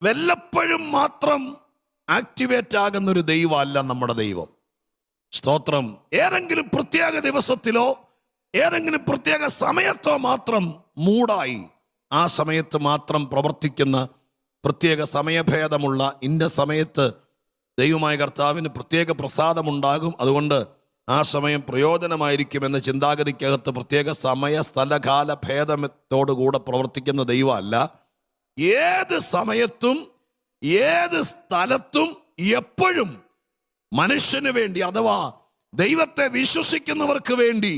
വല്ലപ്പോഴും മാത്രം ആക്ടിവേറ്റ് ആകുന്നൊരു ദൈവമല്ല നമ്മുടെ ദൈവം. സ്തോത്രം. ഏതെങ്കിലും പ്രത്യേക ദിവസത്തിലോ ഏതെങ്കിലും പ്രത്യേക സമയത്തോ മാത്രം മൂടായി ആ സമയത്ത് മാത്രം പ്രവർത്തിക്കുന്ന പ്രത്യേക സമയഭേദമുള്ള ഇന്ന സമയത്ത് ദൈവമായ കർത്താവിന് പ്രത്യേക പ്രസാദമുണ്ടാകും, അതുകൊണ്ട് ആ സമയം പ്രയോജനമായിരിക്കുമെന്ന ചിന്താഗതിക്കകത്ത് പ്രത്യേക സമയ സ്ഥലകാല ഭേദത്തോടുകൂടെ പ്രവർത്തിക്കുന്ന ദൈവമല്ല. ഏത് സമയത്തും ഏത് സ്ഥലത്തും എപ്പോഴും മനുഷ്യന് വേണ്ടി, അഥവാ ദൈവത്തെ വിശ്വസിക്കുന്നവർക്ക് വേണ്ടി,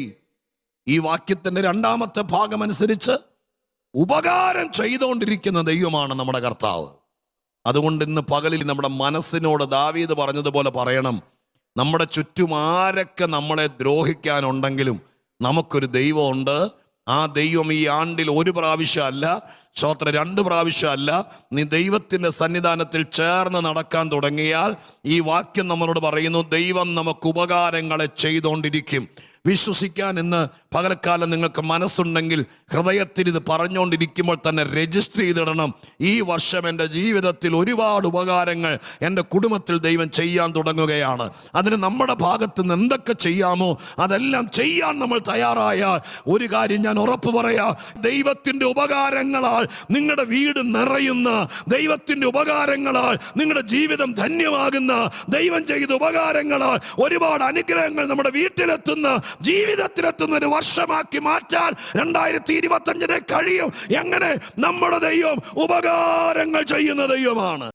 ഈ വാക്യത്തിന്റെ രണ്ടാമത്തെ ഭാഗമനുസരിച്ച് ഉപകാരം ചെയ്തുകൊണ്ടിരിക്കുന്ന ദൈവമാണ് നമ്മുടെ കർത്താവ്. അതുകൊണ്ട് ഇന്ന് പകലിൽ നമ്മുടെ മനസ്സിനോട് ദാവീദ് പറഞ്ഞതുപോലെ പറയണം, നമ്മുടെ ചുറ്റും ആരൊക്കെ നമ്മളെ ദ്രോഹിക്കാനുണ്ടെങ്കിലും നമുക്കൊരു ദൈവമുണ്ട്. ആ ദൈവം ഈ ആണ്ടിൽ ഒരു പ്രാവശ്യമല്ല, സ്തോത്രം 2 പ്രാവശ്യമല്ല, നീ ദൈവത്തിൻ്റെ സന്നിധാനത്തിൽ ചേർന്ന് നടക്കാൻ തുടങ്ങിയാൽ ഈ വാക്യം നമ്മളോട് പറയുന്നു, ദൈവം നമുക്ക് ഉപകാരങ്ങളെ ചെയ്തുകൊണ്ടിരിക്കും. വിശ്വസിക്കാൻ ഇന്ന് പകൽക്കാലം നിങ്ങൾക്ക് മനസ്സുണ്ടെങ്കിൽ ഹൃദയത്തിൽ ഇത് പറഞ്ഞുകൊണ്ടിരിക്കുമ്പോൾ തന്നെ രജിസ്റ്റർ ചെയ്തിടണം. ഈ വർഷം എൻ്റെ ജീവിതത്തിൽ ഒരുപാട് ഉപകാരങ്ങൾ എൻ്റെ കുടുംബത്തിൽ ദൈവം ചെയ്യാൻ തുടങ്ങുകയാണ്. അതിന് നമ്മുടെ ഭാഗത്ത് നിന്ന് എന്തൊക്കെ ചെയ്യാമോ അതെല്ലാം ചെയ്യാൻ നമ്മൾ തയ്യാറായാൽ ഒരു കാര്യം ഞാൻ ഉറപ്പ് പറയാം, ദൈവത്തിൻ്റെ ഉപകാരങ്ങളാൽ നിങ്ങളുടെ വീട് നിറയുന്ന, ദൈവത്തിൻ്റെ ഉപകാരങ്ങളാൽ നിങ്ങളുടെ ജീവിതം ധന്യമാകുന്ന, ദൈവം ചെയ്ത ഉപകാരങ്ങളാൽ ഒരുപാട് അനുഗ്രഹങ്ങൾ നമ്മുടെ വീട്ടിലെത്തുന്ന, ജീവിതത്തിലെത്തുന്ന ഒരു വർഷമാക്കി മാറ്റാൻ 2025 കഴിയും. എങ്ങനെ? നമ്മുടെ ദൈവം ഉപകാരങ്ങൾ ചെയ്യുന്ന ദൈവമാണ്.